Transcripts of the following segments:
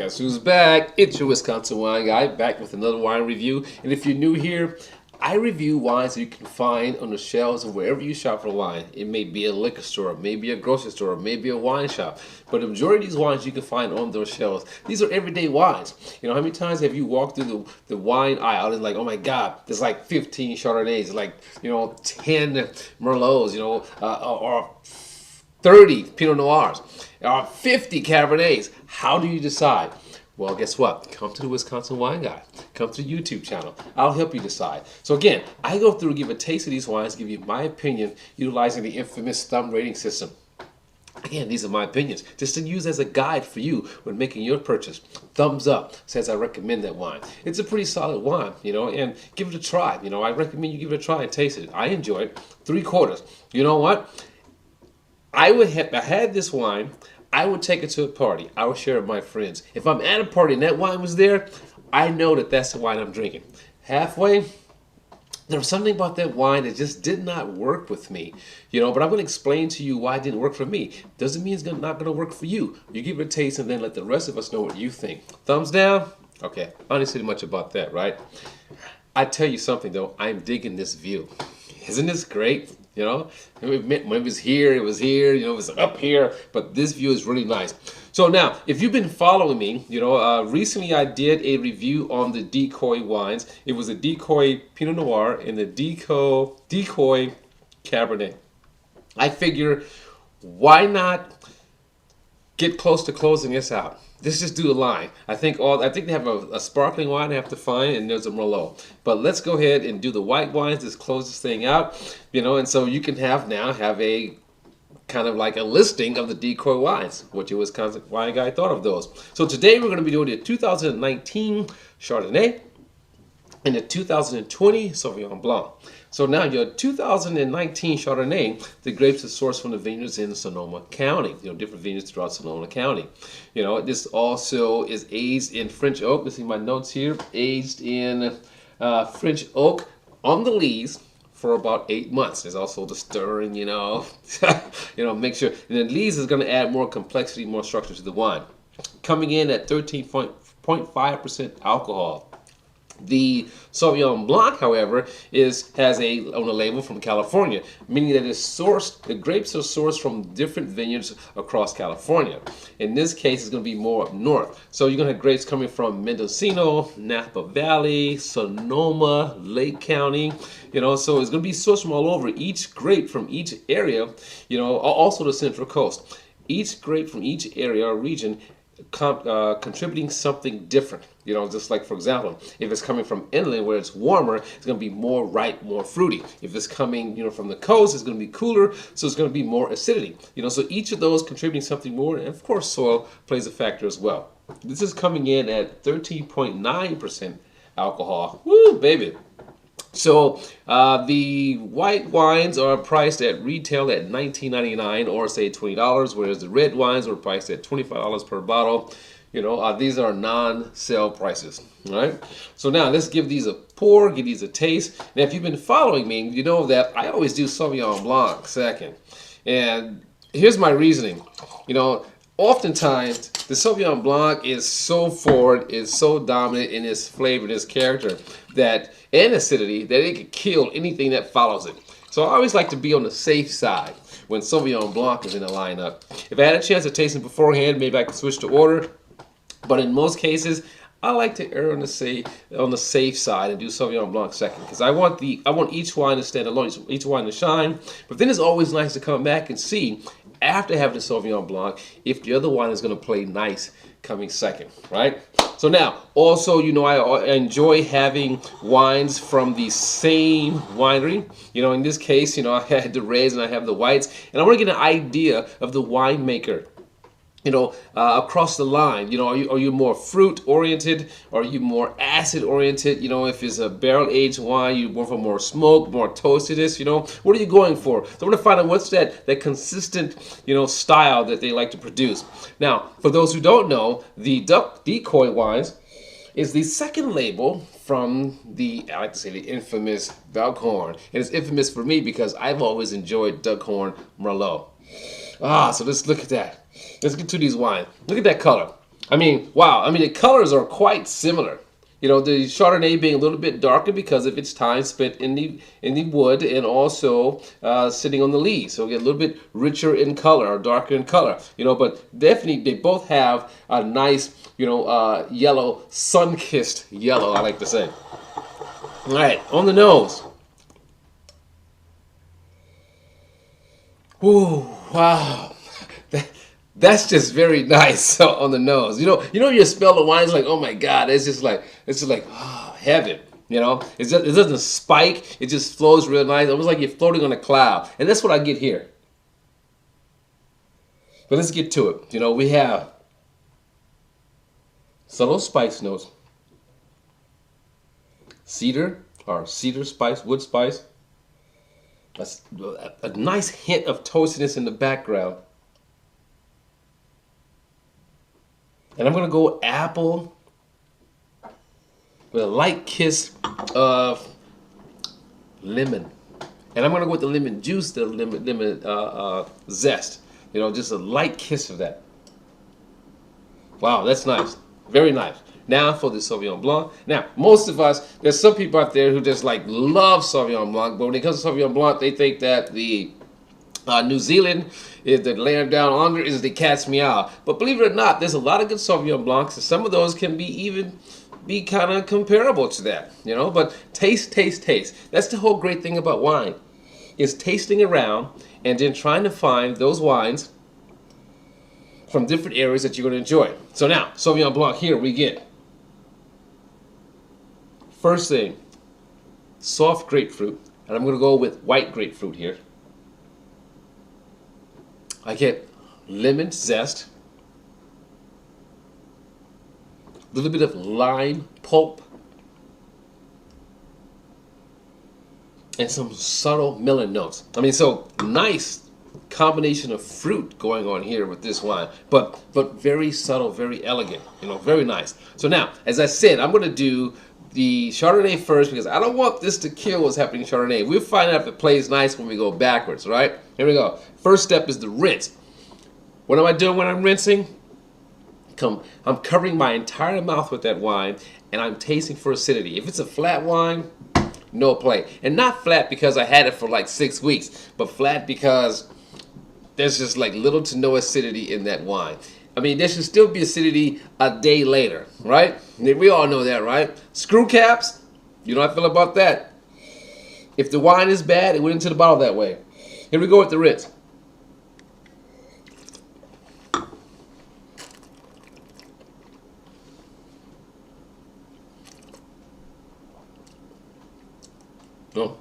Guess who's back? It's your Wisconsin wine guy, back with another wine review. And if you're new here, I review wines that you can find on the shelves of wherever you shop for wine. It may be a liquor store, maybe a grocery store, maybe a wine shop. But the majority of these wines you can find on those shelves. These are everyday wines. You know, how many times have you walked through the wine aisle and like, oh my God, there's like 15 Chardonnays, like, 10 Merlots, or 30 Pinot Noirs, or 50 Cabernets. How do you decide? Well, guess what? Come to the Wisconsin Wine Guy. Come to the YouTube channel. I'll help you decide. So again, I go through, give a taste of these wines, give you my opinion, utilizing the infamous thumb rating system. Again, these are my opinions, just to use as a guide for you when making your purchase. Thumbs up says I recommend that wine. It's a pretty solid wine, and give it a try. I recommend you give it a try and taste it. I enjoy it. 3/4. You know what? I had this wine, I would take it to a party. I would share it with my friends. If I'm at a party and that wine was there, I know that that's the wine I'm drinking. Halfway, there was something about that wine that just did not work with me. But I'm going to explain to you why it didn't work for me. Doesn't mean it's not going to work for you. You give it a taste and then let the rest of us know what you think. Thumbs down? Okay, I don't say much about that, right? I tell you something though, I'm digging this view. Isn't this great? When it was here, it was here, it was up here, but this view is really nice. So now, if you've been following me, recently I did a review on the Decoy wines. It was a Decoy Pinot Noir and the Decoy Cabernet. I figure, why not get close to closing this out? Let's just do a line. I think they have a sparkling wine I have to find, and there's a Merlot. But let's go ahead and do the white wines. Let's close this thing out, and so you can have a kind of like a listing of the Decoy wines. What your Wisconsin wine guy thought of those. So today we're going to be doing the 2019 Chardonnay and the 2020 Sauvignon Blanc. So now your 2019 Chardonnay, the grapes are sourced from the vineyards in Sonoma County. Different vineyards throughout Sonoma County. This also is aged in French oak. Let's see my notes here. Aged in French oak on the lees for about 8 months. There's also the stirring, make sure. And the lees is going to add more complexity, more structure to the wine. Coming in at 13.5% alcohol. The Sauvignon Blanc, however, has on the label from California, meaning that the grapes are sourced from different vineyards across California. In this case, it's going to be more up north. So you're going to have grapes coming from Mendocino, Napa Valley, Sonoma, Lake County, so it's going to be sourced from all over. Each grape from each area, also the Central Coast. Each grape from each area or region contributing something different. Just like, for example, if it's coming from inland where it's warmer, it's going to be more ripe, more fruity. If it's coming, from the coast, it's going to be cooler, so it's going to be more acidity. So each of those contributing something more, and of course soil plays a factor as well. This is coming in at 13.9% alcohol. Woo, baby. So the white wines are priced at retail at $19.99 or say $20, whereas the red wines are priced at $25 per bottle. These are non-sale prices. All right. So now let's give these a pour, give these a taste. Now, if you've been following me, you know that I always do Sauvignon Blanc second. And here's my reasoning. Oftentimes the Sauvignon Blanc is so forward, is so dominant in its flavor, and its character, and acidity, that it can kill anything that follows it. So I always like to be on the safe side when Sauvignon Blanc is in the lineup. If I had a chance to taste it beforehand, maybe I could switch to order. But in most cases, I like to err on the safe side and do Sauvignon Blanc second, because I want each wine to stand alone, each wine to shine. But then it's always nice to come back and see, after having the Sauvignon Blanc, if the other wine is going to play nice coming second, right? So now, also, I enjoy having wines from the same winery. In this case, I had the reds and I have the whites, and I want to get an idea of the winemaker. Across the line, are you more fruit oriented? Are you more acid oriented? If it's a barrel aged wine, you want for more smoke, more toastiness, what are you going for? So I want to find out what's that consistent, style that they like to produce. Now, for those who don't know, the Decoy wines is the second label from I like to say, the infamous Duckhorn. And it's infamous for me because I've always enjoyed Duckhorn Merlot. So let's look at that. Let's get to these wines. Look at that color. I mean, wow. I mean, the colors are quite similar. You know, the Chardonnay being a little bit darker because of its time spent in the wood and also sitting on the leaves. So we get a little bit richer in color or darker in color. You know, but definitely they both have a nice, yellow, sun-kissed yellow, I like to say. All right, on the nose. Ooh, wow. That's just very nice on the nose. You smell the wine, it's like, oh my God, it's just like heaven. It doesn't spike. It just flows real nice, almost like you're floating on a cloud. And that's what I get here. But let's get to it. We have subtle spice notes, cedar or cedar spice, wood spice. A nice hint of toastiness in the background. And I'm going to go apple with a light kiss of lemon. And I'm going to go with the lemon juice, the lemon zest. Just a light kiss of that. Wow, that's nice. Very nice. Now for the Sauvignon Blanc. Now, most of us, there's some people out there who just love Sauvignon Blanc, but when it comes to Sauvignon Blanc, they think that the New Zealand is the land down under is the cat's meow. But believe it or not, there's a lot of good Sauvignon Blancs, and some of those can be kind of comparable to that, But taste. That's the whole great thing about wine, is tasting around and then trying to find those wines from different areas that you're going to enjoy. So now, Sauvignon Blanc, here we get. First thing, soft grapefruit, and I'm going to go with white grapefruit here. I get lemon zest, a little bit of lime pulp, and some subtle melon notes. I mean, so nice combination of fruit going on here with this wine, but very subtle, very elegant, very nice. So now, as I said, I'm going to do the Chardonnay first because I don't want this to kill what's happening in Chardonnay. We'll find out if it plays nice when we go backwards, right? Here we go. First step is the rinse. What am I doing when I'm rinsing? I'm covering my entire mouth with that wine and I'm tasting for acidity. If it's a flat wine, no play. And not flat because I had it for like 6 weeks, but flat because there's just little to no acidity in that wine. I mean, there should still be acidity a day later, right? We all know that, right? Screw caps, you know how I feel about that. If the wine is bad, it went into the bottle that way. Here we go with the rinse. Oh.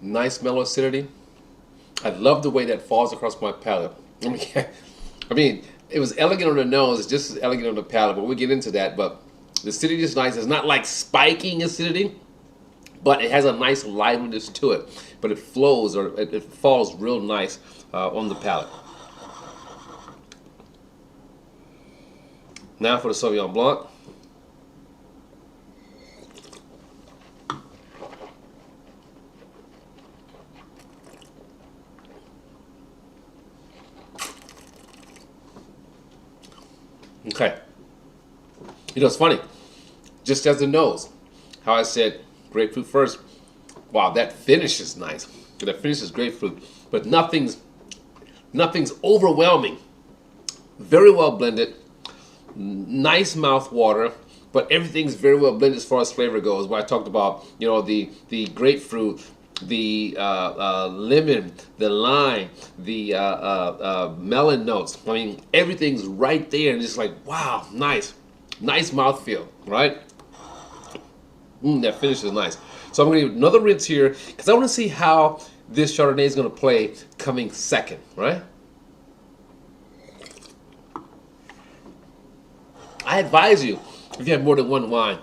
Nice mellow acidity. I love the way that falls across my palate. I mean, it was elegant on the nose. It's just as elegant on the palate, but we'll get into that. But the acidity is nice. It's not like spiking acidity, but it has a nice liveliness to it. But it flows, or it falls real nice on the palate. Now for the Sauvignon Blanc. Okay. It's funny. Just as the nose, how I said grapefruit first. Wow, that finish is nice. That finish is grapefruit, but nothing's overwhelming. Very well blended. Nice mouth water, but everything's very well blended as far as flavor goes. Where I talked about, the grapefruit, the lemon, the lime, the melon notes. I mean, everything's right there, and it's like, wow, nice mouthfeel, right? That finish is nice. So I'm going to do another rinse here because I want to see how this Chardonnay is going to play coming second, right? I advise you, if you have more than one wine,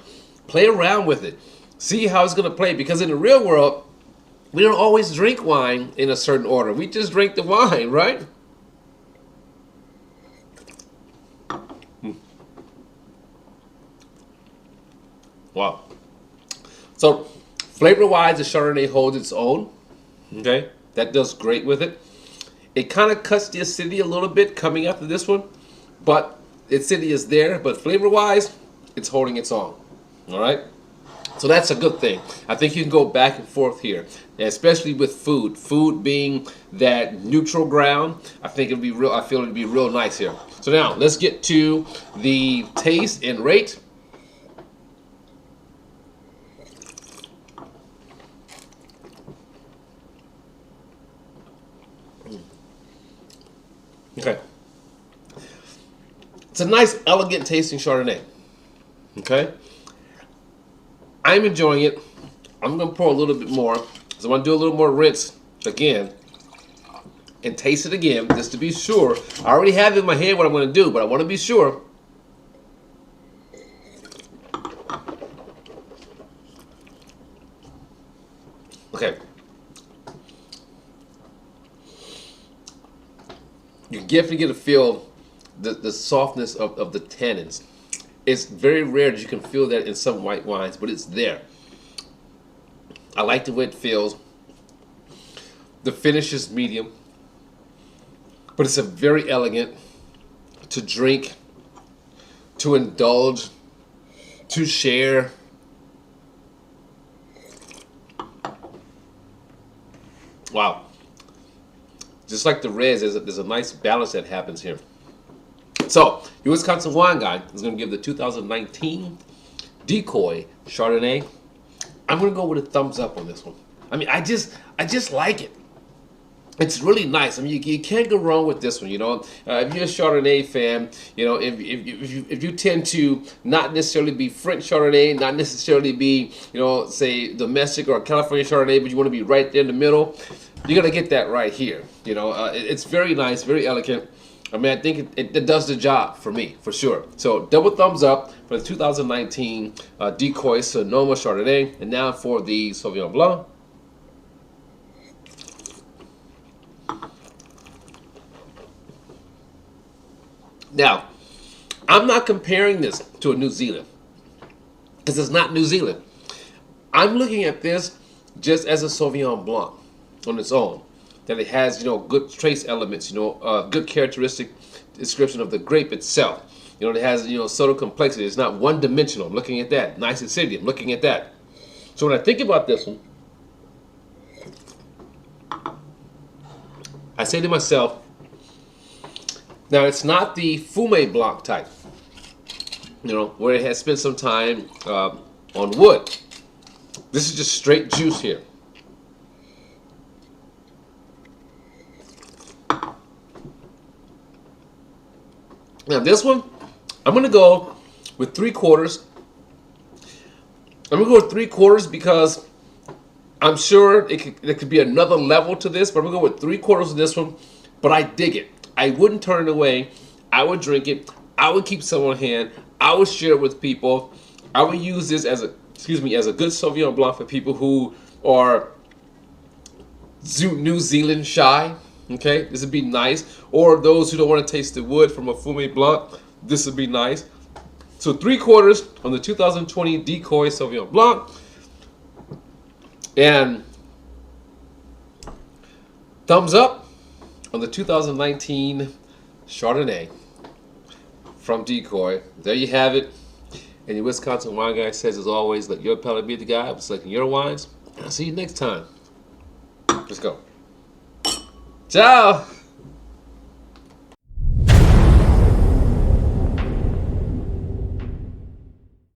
play around with it. See how it's going to play, because in the real world, we don't always drink wine in a certain order. We just drink the wine, right? Wow. So, flavor-wise, the Chardonnay holds its own. Okay? That does great with it. It kind of cuts the acidity a little bit coming after this one. but acidity is there. But flavor-wise, it's holding its own. All right. So that's a good thing. I think you can go back and forth here, especially with food. Food being that neutral ground, I think it'll be real. I feel it'll be real nice here. So now let's get to the taste and rate. Okay. It's a nice, elegant tasting Chardonnay. Okay. I'm enjoying it. I'm going to pour a little bit more. So I'm going to do a little more rinse again and taste it again just to be sure. I already have in my head what I'm going to do, but I want to be sure. Okay. You definitely get to feel the softness of the tannins. It's very rare that you can feel that in some white wines, but it's there. I like the way it feels. The finish is medium, but it's a very elegant to drink, to indulge, to share. Wow. Just like the reds, there's a nice balance that happens here. So, your Wisconsin wine guy is going to give the 2019 Decoy Chardonnay. I'm going to go with a thumbs up on this one. I mean, I just like it. It's really nice. I mean, you can't go wrong with this one. You know, if you're a Chardonnay fan, you know, if you tend to not necessarily be French Chardonnay, not necessarily be, you know, say domestic or California Chardonnay, but you want to be right there in the middle, you're gonna get that right here. You know, it's very nice, very elegant. I mean, I think it does the job for me, for sure. So double thumbs up for the 2019 Decoy Sonoma Chardonnay. And now for the Sauvignon Blanc. Now, I'm not comparing this to a New Zealand, because it's not New Zealand. I'm looking at this just as a Sauvignon Blanc on its own. That it has, you know, good trace elements, you know, good characteristic description of the grape itself. You know, it has, you know, subtle complexity. It's not one-dimensional. I'm looking at that. Nice acidity. I'm looking at that. So when I think about this one, I say to myself, now it's not the Fumé Blanc type, you know, where it has spent some time on wood. This is just straight juice here. Now this one, I'm going to go with 3/4. I'm going to go with 3/4 because I'm sure there could be another level to this, but I'm going to go with 3/4 of this one. But I dig it. I wouldn't turn it away. I would drink it. I would keep some on hand. I would share it with people. I would use this as a, as a good Sauvignon Blanc for people who are New Zealand shy. Okay, this would be nice. Or those who don't want to taste the wood from a Fumé Blanc, this would be nice. So 3/4 on the 2020 Decoy Sauvignon Blanc. And thumbs up on the 2019 Chardonnay from Decoy. There you have it. And your Wisconsin wine guy says, as always, let your palate be the guide for selecting your wines. And I'll see you next time. Let's go. Ciao!